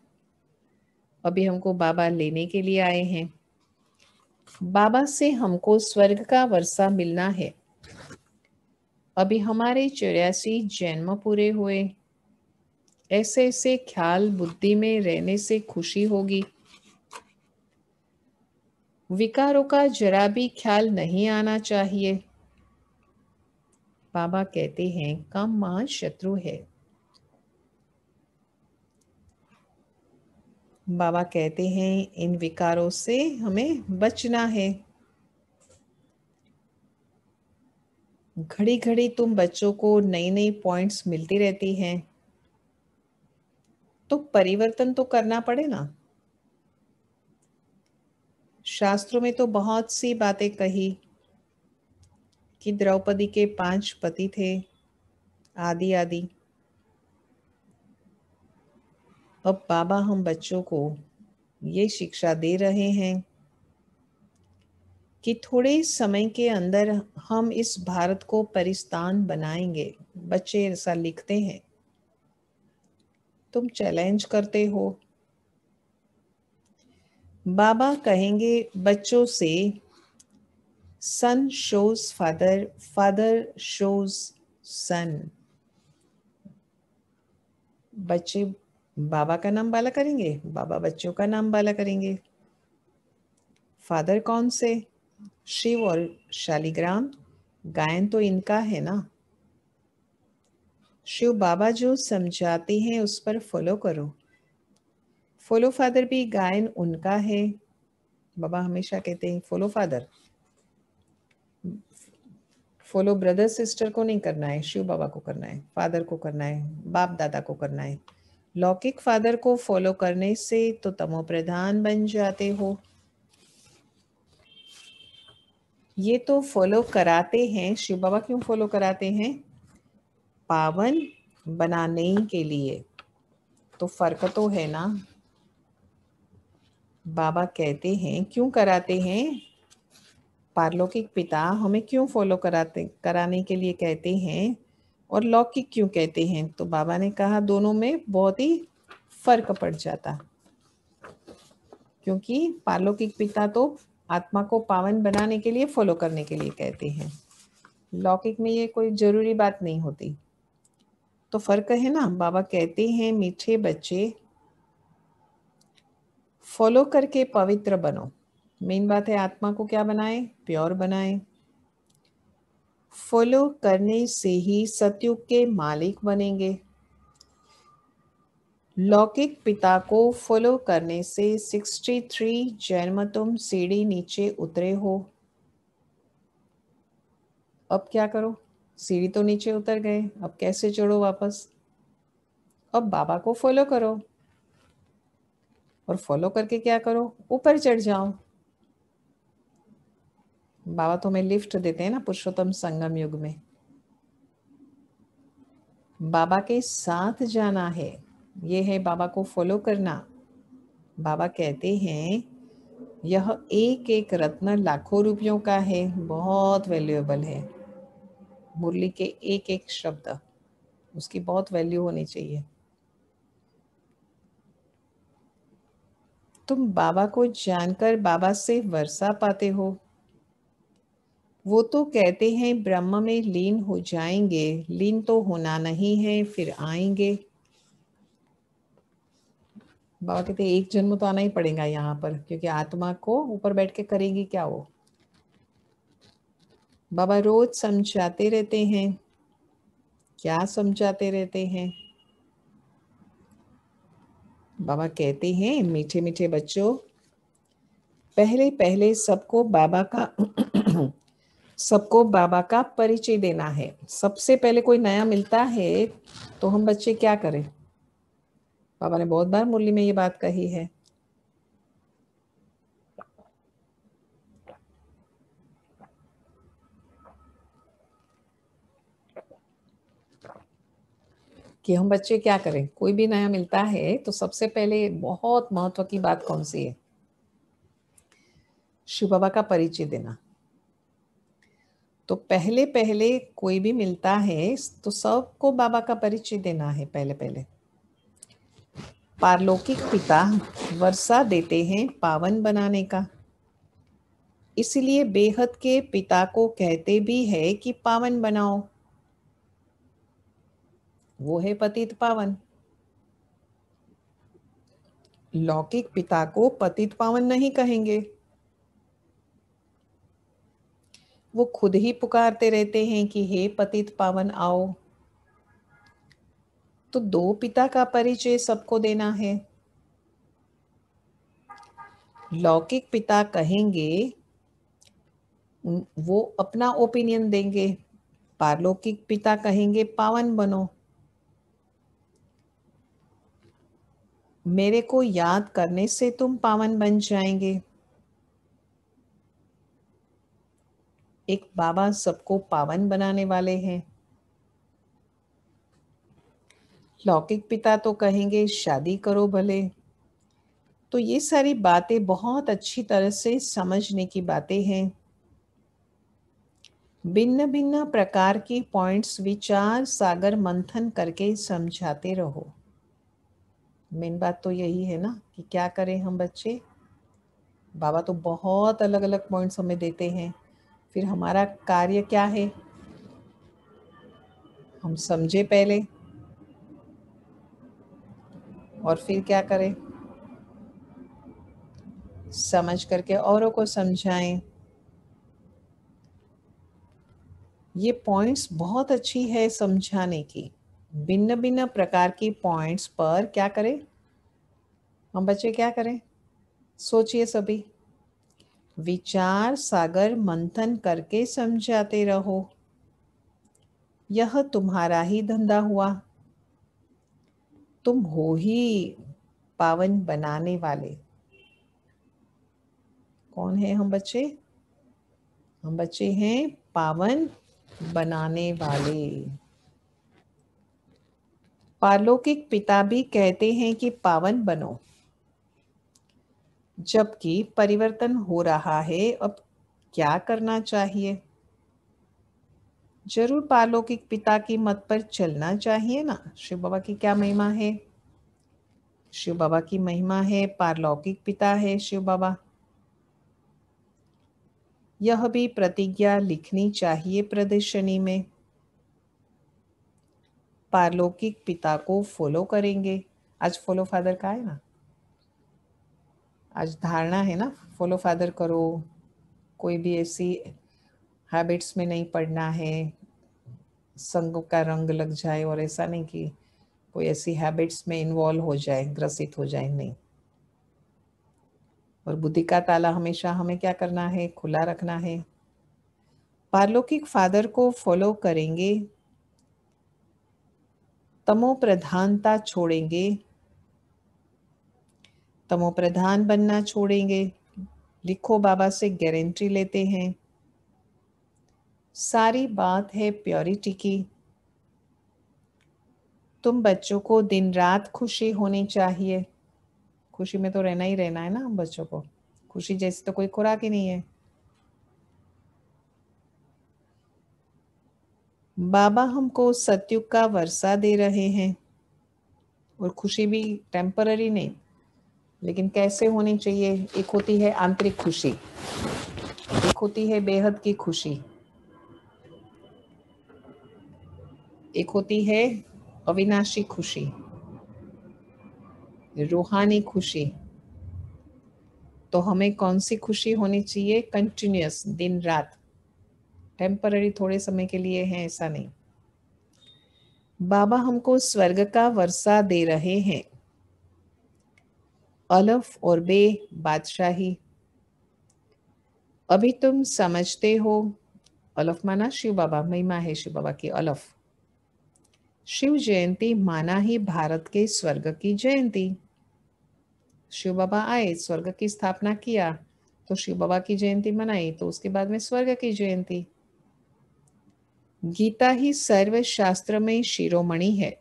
अभी हमको बाबा लेने के लिए आए हैं, बाबा से हमको स्वर्ग का वर्षा मिलना है। अभी हमारे 84 जन्म पूरे हुए, ऐसे ऐसे ख्याल बुद्धि में रहने से खुशी होगी। विकारों का जरा भी ख्याल नहीं आना चाहिए। बाबा कहते हैं काम महान शत्रु है। बाबा कहते हैं इन विकारों से हमें बचना है। घड़ी घड़ी तुम बच्चों को नई नई पॉइंट्स मिलती रहती हैं, तो परिवर्तन तो करना पड़े ना। शास्त्रों में तो बहुत सी बातें कही कि द्रौपदी के 5 पति थे, आदि आदि। अब बाबा हम बच्चों को ये शिक्षा दे रहे हैं कि थोड़े समय के अंदर हम इस भारत को परिस्तान बनाएंगे। बच्चे ऐसा लिखते हैं, तुम चैलेंज करते हो। बाबा कहेंगे बच्चों से सन शोज फादर, फादर शोज सन। बच्चे बाबा का नाम बाला करेंगे, बाबा बच्चों का नाम बाला करेंगे। फादर कौन से? शिव और शालिग्राम, गायन तो इनका है ना। शिव बाबा जो समझाते हैं उस पर फॉलो करो। फॉलो फादर भी गायन उनका है। बाबा हमेशा कहते हैं follow father, follow brother sister को नहीं करना है, शिव बाबा को करना है, फादर को करना है, बाप दादा को करना है। लौकिक फादर को फॉलो करने से तो तमो प्रधान बन जाते हो। ये तो फॉलो कराते हैं, शिव बाबा क्यों फॉलो कराते हैं? पावन बनाने के लिए। तो फर्क तो है ना। बाबा कहते हैं क्यों कराते हैं, पारलौकिक पिता हमें क्यों फॉलो कराने के लिए कहते हैं और लौकिक क्यों कहते हैं। तो बाबा ने कहा दोनों में बहुत ही फर्क पड़ जाता, क्योंकि पारलौकिक पिता तो आत्मा को पावन बनाने के लिए फॉलो करने के लिए कहते हैं, लौकिक में ये कोई जरूरी बात नहीं होती। तो फर्क है ना। बाबा कहते हैं मीठे बच्चे फॉलो करके पवित्र बनो। मेन बात है आत्मा को क्या बनाए, प्योर बनाए। फॉलो करने से ही सतयुग के मालिक बनेंगे। लौकिक पिता को फॉलो करने से 63 जन्म तुम सीढ़ी नीचे उतरे हो। अब क्या करो, सीढ़ी तो नीचे उतर गए, अब कैसे चढ़ो वापस। अब बाबा को फॉलो करो और फॉलो करके क्या करो, ऊपर चढ़ जाओ। बाबा तो हमें लिफ्ट देते हैं ना पुरुषोत्तम संगम युग में। बाबा के साथ जाना है, ये है बाबा को फॉलो करना। बाबा कहते हैं यह एक एक रत्न लाखों रुपयों का है, बहुत वैल्यूएबल है। मुरली के एक एक शब्द, उसकी बहुत वैल्यू होनी चाहिए। तुम बाबा को जानकर बाबा से वर्षा पाते हो। वो तो कहते हैं ब्रह्म में लीन हो जाएंगे, लीन तो होना नहीं है, फिर आएंगे। बाबा कहते हैं एक जन्म तो आना ही पड़ेगा यहाँ पर, क्योंकि आत्मा को ऊपर बैठ के करेगी क्या वो। बाबा रोज समझाते रहते हैं। क्या समझाते रहते हैं, बाबा कहते हैं मीठे मीठे बच्चों, पहले पहले सबको बाबा का परिचय देना है। सबसे पहले कोई नया मिलता है तो हम बच्चे क्या करें। बाबा ने बहुत बार मुरली में ये बात कही है। कि हम बच्चे क्या करें, कोई भी नया मिलता है तो सबसे पहले बहुत महत्व की बात कौन सी है, शिव बाबा का परिचय देना। तो पहले पहले कोई भी मिलता है तो सबको बाबा का परिचय देना है पहले पहले। पारलौकिक पिता वर्षा देते हैं पावन बनाने का, इसलिए बेहद के पिता को कहते भी है कि पावन बनाओ। वो है पतित पावन। लौकिक पिता को पतित पावन नहीं कहेंगे, वो खुद ही पुकारते रहते हैं कि हे पतित पावन आओ। तो दो पिता का परिचय सबको देना है। लौकिक पिता कहेंगे, वो अपना ओपिनियन देंगे। पारलौकिक पिता कहेंगे पावन बनो, मेरे को याद करने से तुम पावन बन जाएंगे। एक बाबा सबको पावन बनाने वाले हैं। लौकिक पिता तो कहेंगे शादी करो भले। तो ये सारी बातें बहुत अच्छी तरह से समझने की बातें हैं। भिन्न भिन्न प्रकार की पॉइंट्स विचार सागर मंथन करके समझाते रहो। मेन बात तो यही है ना कि क्या करें हम बच्चे। बाबा तो बहुत अलग अलग पॉइंट्स हमें देते हैं, फिर हमारा कार्य क्या है, हम समझे पहले और फिर क्या करें, समझ करके औरों को समझाएं। ये पॉइंट्स बहुत अच्छी है समझाने की। भिन्न भिन्न प्रकार की पॉइंट्स पर क्या करें हम बच्चे, क्या करें, सोचिए सभी। विचार सागर मंथन करके समझाते रहो, यह तुम्हारा ही धंधा हुआ। तुम हो ही पावन बनाने वाले। कौन है हम बच्चे, हम बच्चे हैं पावन बनाने वाले। पारलौकिक पिता भी कहते हैं कि पावन बनो, जबकि परिवर्तन हो रहा है। अब क्या करना चाहिए? जरूर पारलौकिक पिता की मत पर चलना चाहिए ना। शिव बाबा की क्या महिमा है? शिव बाबा की महिमा है, पारलौकिक पिता है शिव बाबा। यह भी प्रतिज्ञा लिखनी चाहिए प्रदर्शनी में। पारलौकिक पिता को फॉलो करेंगे। आज फॉलो फादर का है ना, आज धारणा है ना, फॉलो फादर करो। कोई भी ऐसी हैबिट्स में नहीं पड़ना है, संग का रंग लग जाए, और ऐसा नहीं कि कोई ऐसी हैबिट्स में इन्वॉल्व हो जाए, ग्रसित हो जाए, नहीं। और बुद्धि का ताला हमेशा हमें क्या करना है? खुला रखना है। पारलौकिक फादर को फॉलो करेंगे, तमो प्रधानता छोड़ेंगे, तमो प्रधान बनना छोड़ेंगे। लिखो, बाबा से गारंटी लेते हैं। सारी बात है प्योरिटी की। तुम बच्चों को दिन रात खुशी होनी चाहिए। खुशी में तो रहना ही रहना है ना हम बच्चों को। खुशी जैसी तो कोई खुराक ही नहीं है। बाबा हमको सतयुग का वर्षा दे रहे हैं, और खुशी भी टेम्पररी नहीं, लेकिन कैसे होनी चाहिए? एक होती है आंतरिक खुशी, एक होती है बेहद की खुशी, एक होती है अविनाशी खुशी, रूहानी खुशी। तो हमें कौन सी खुशी होनी चाहिए? कंटिन्यूअस, दिन रात। टेम्पररी थोड़े समय के लिए है ऐसा नहीं। बाबा हमको स्वर्ग का वर्षा दे रहे हैं, अलफ और बे बादशाही। अभी तुम समझते हो, अलफ माना शिव बाबा, महिमा है शिव बाबा की अलफ। शिव जयंती माना ही भारत के स्वर्ग की जयंती। शिव बाबा आए, स्वर्ग की स्थापना किया, तो शिव बाबा की जयंती मनाई, तो उसके बाद में स्वर्ग की जयंती। गीता ही सर्व शास्त्र में शिरोमणि है।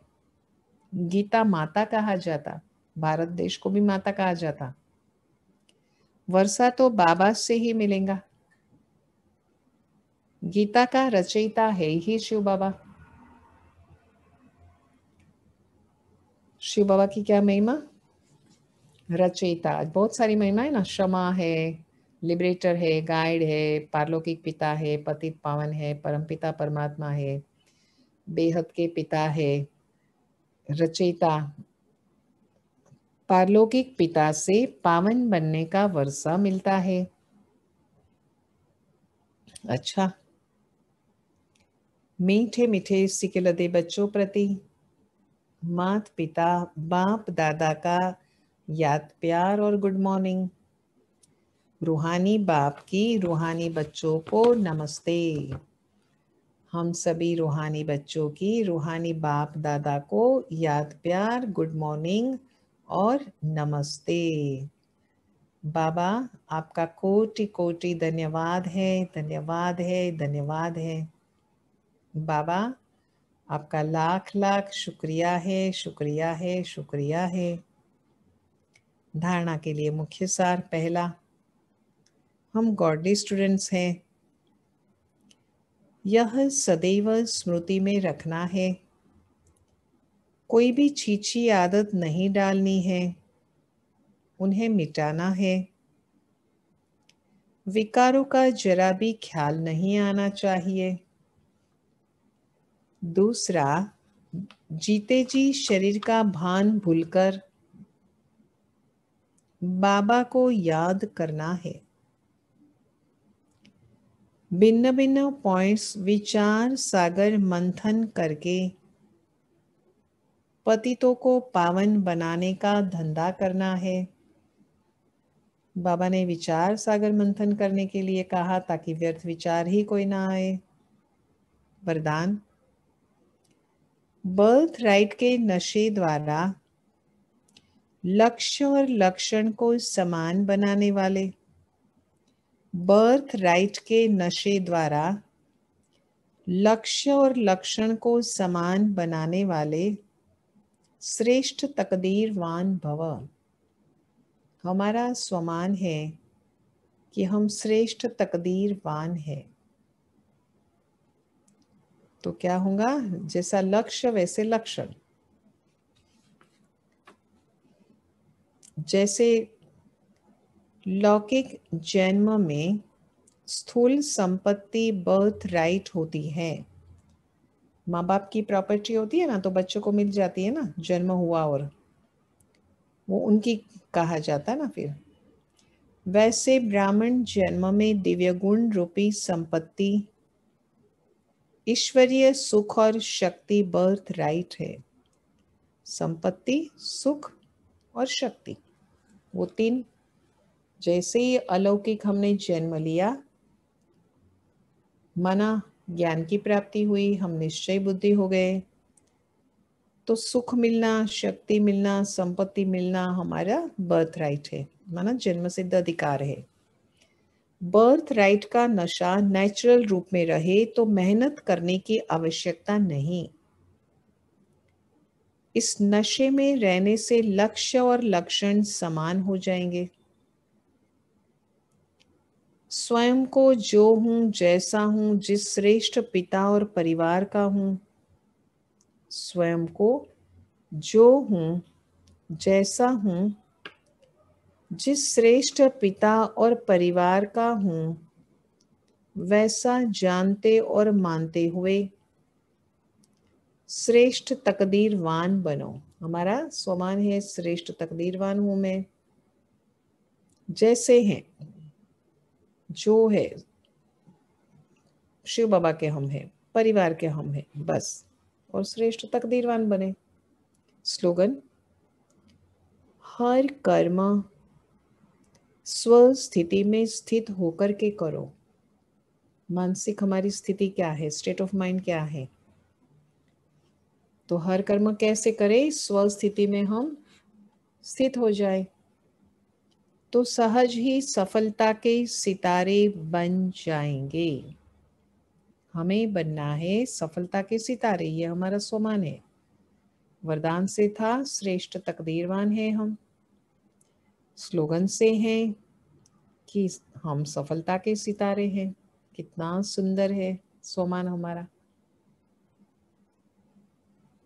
गीता माता कहा जाता, भारत देश को भी माता कहा जाता। वर्षा तो बाबा से ही मिलेगा। गीता का रचयिता है ही शिव बाबा। शिव बाबा की क्या महिमा? रचयिता। बहुत सारी महिमा है ना, क्षमा है, लिबरेटर है, गाइड है, पारलौकिक पिता है, पतित पावन है, परमपिता परमात्मा है, बेहद के पिता है, रचयिता। पारलौकिक पिता से पावन बनने का वर्षा मिलता है। अच्छा, मीठे मीठे सिकलदे बच्चों प्रति मात पिता बाप दादा का याद प्यार और गुड मॉर्निंग। रूहानी बाप की रूहानी बच्चों को नमस्ते। हम सभी रूहानी बच्चों की रूहानी बाप दादा को याद प्यार, गुड मॉर्निंग और नमस्ते। बाबा आपका कोटि कोटि धन्यवाद है, धन्यवाद है, धन्यवाद है। बाबा आपका लाख लाख शुक्रिया है, शुक्रिया है, शुक्रिया है। धारणा के लिए मुख्य सार पहला, हम गॉडली स्टूडेंट्स हैं। यह सदैव स्मृति में रखना है। कोई भी छीछी आदत नहीं डालनी है, उन्हें मिटाना है। विकारों का जरा भी ख्याल नहीं आना चाहिए। दूसरा, जीते जी शरीर का भान भूलकर बाबा को याद करना है। भिन्न भिन्न पॉइंट्स विचार सागर मंथन करके पतितों को पावन बनाने का धंधा करना है। बाबा ने विचार सागर मंथन करने के लिए कहा, ताकि व्यर्थ विचार ही कोई ना आए। वरदान, बर्थ राइट के नशे द्वारा लक्ष्य और लक्षण को समान बनाने वाले, बर्थ राइट के नशे द्वारा लक्ष्य और लक्षण को समान बनाने वाले श्रेष्ठ तकदीरवान भव। हमारा स्वमान है कि हम श्रेष्ठ तकदीरवान है। तो क्या होगा? जैसा लक्ष्य वैसे लक्षण। जैसे लौकिक जन्म में स्थूल संपत्ति बर्थ राइट होती है, माँ बाप की प्रॉपर्टी होती है ना, तो बच्चों को मिल जाती है ना, जन्म हुआ और वो उनकी कहा जाता है ना। फिर वैसे ब्राह्मण जन्म में दिव्य गुण रूपी संपत्ति, ईश्वरीय सुख और शक्ति बर्थ राइट है। संपत्ति, सुख और शक्ति, वो तीन। जैसे ही अलौकिक हमने जन्म लिया, माना ज्ञान की प्राप्ति हुई, हम निश्चय बुद्धि हो गए, तो सुख मिलना, शक्ति मिलना, संपत्ति मिलना हमारा बर्थ राइट है, माना जन्म सिद्ध अधिकार है। बर्थ राइट का नशा नेचुरल रूप में रहे तो मेहनत करने की आवश्यकता नहीं। इस नशे में रहने से लक्ष्य और लक्षण समान हो जाएंगे। स्वयं को जो हूं, जैसा हूं, जिस श्रेष्ठ पिता और परिवार का हूं, स्वयं को जो हूं, जैसा हूं, जिस श्रेष्ठ पिता और परिवार का हूं, वैसा जानते और मानते हुए श्रेष्ठ तकदीरवान बनो। हमारा स्वमान है श्रेष्ठ तकदीरवान हूं मैं। जैसे हैं, जो है, शिव बाबा के हम हैं, परिवार के हम हैं, बस। और श्रेष्ठ तकदीरवान बने। स्लोगन: हर कर्म स्व स्थिति में स्थित होकर के करो। मानसिक हमारी स्थिति क्या है, स्टेट ऑफ माइंड क्या है, तो हर कर्म कैसे करें? स्व स्थिति में हम स्थित हो जाए तो सहज ही सफलता के सितारे बन जाएंगे। हमें बनना है सफलता के सितारे, ये हमारा स्वमान है। वरदान से था श्रेष्ठ तकदीरवान है हम। स्लोगन से है कि हम सफलता के सितारे हैं। कितना सुंदर है स्वमान हमारा।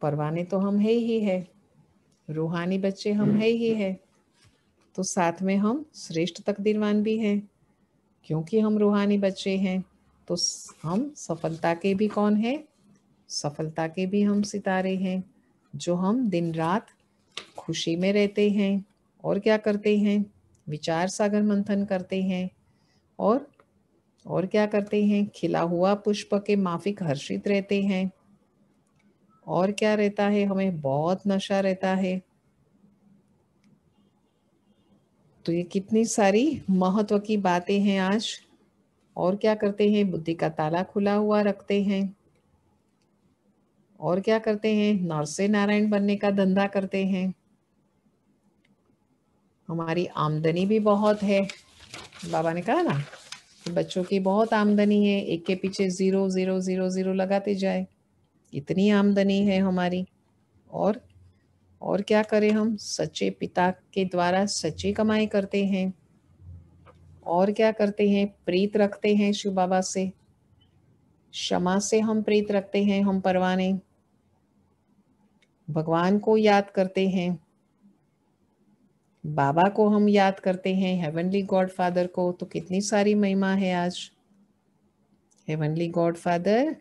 परवाने तो हम है ही है, रूहानी बच्चे हम है ही है, तो साथ में हम श्रेष्ठ तकदीरवान भी हैं। क्योंकि हम रूहानी बच्चे हैं तो हम सफलता के भी कौन है? सफलता के भी हम सितारे हैं, जो हम दिन रात खुशी में रहते हैं। और क्या करते हैं? विचार सागर मंथन करते हैं। और क्या करते हैं? खिला हुआ पुष्प के माफिक हर्षित रहते हैं। और क्या रहता है? हमें बहुत नशा रहता है। तो ये कितनी सारी महत्व की बातें हैं आज। और क्या करते हैं? बुद्धि का ताला खुला हुआ रखते हैं। और क्या करते हैं? नर से नारायण बनने का धंधा करते हैं। हमारी आमदनी भी बहुत है। बाबा ने कहा ना कि बच्चों की बहुत आमदनी है, एक के पीछे 0 0 0 0 लगाते जाए, इतनी आमदनी है हमारी। और क्या करें? हम सच्चे पिता के द्वारा सच्ची कमाई करते हैं। और क्या करते हैं? प्रीत रखते हैं शिव बाबा से, क्षमा से हम प्रीत रखते हैं। हम परवाने भगवान को याद करते हैं, बाबा को हम याद करते हैं, हेवनली गॉड फादर को। तो कितनी सारी महिमा है आज। हेवनली गॉड फादर,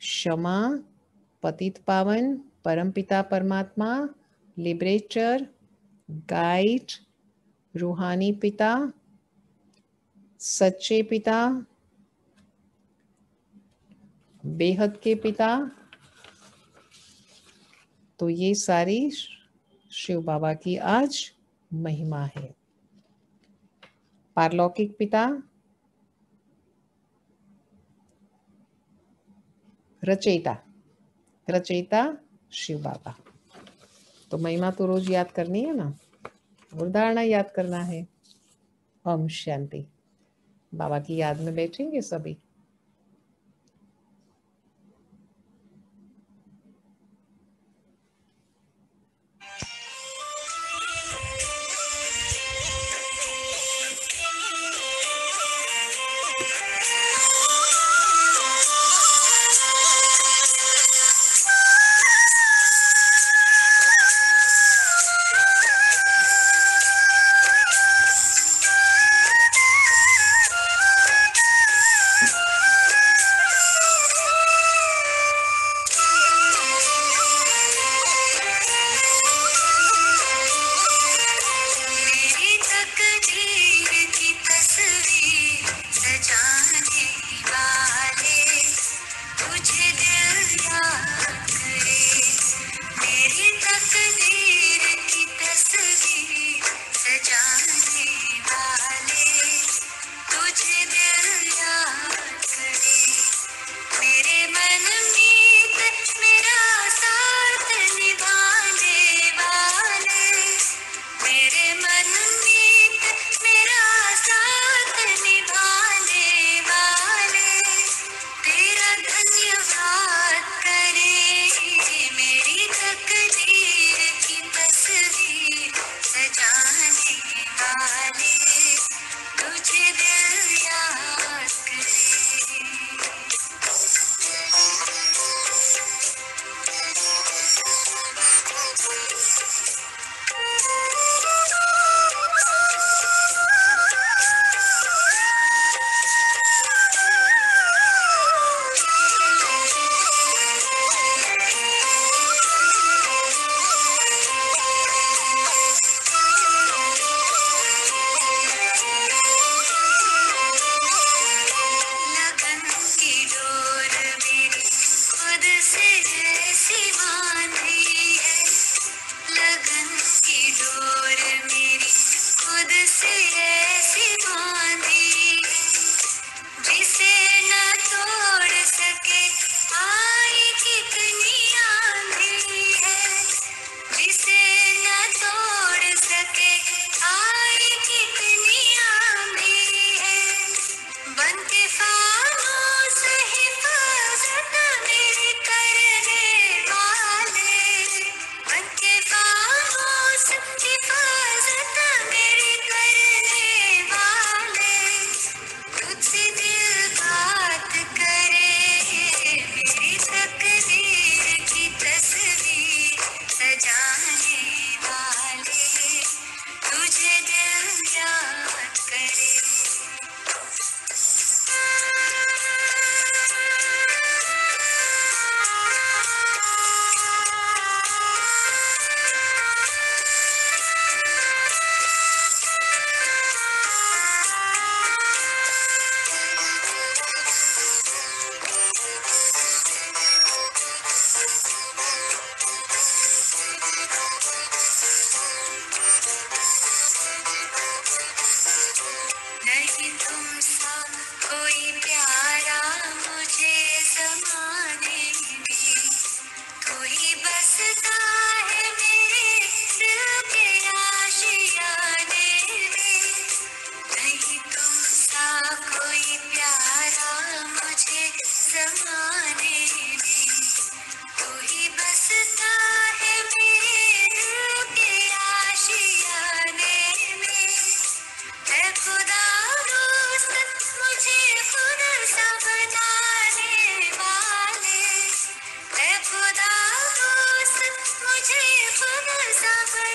क्षमा, पतित पावन, परमपिता परमात्मा, लिबरेटर, गाइड, रूहानी पिता, सच्चे पिता, बेहद के पिता। तो ये सारी शिव बाबा की आज महिमा है। पारलौकिक पिता, रचयिता, रचयिता शिव बाबा। तो महिमा तो रोज याद करनी है ना, और धारणा याद करना है। ओम शांति। बाबा की याद में बैठेंगे सभी।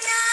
ना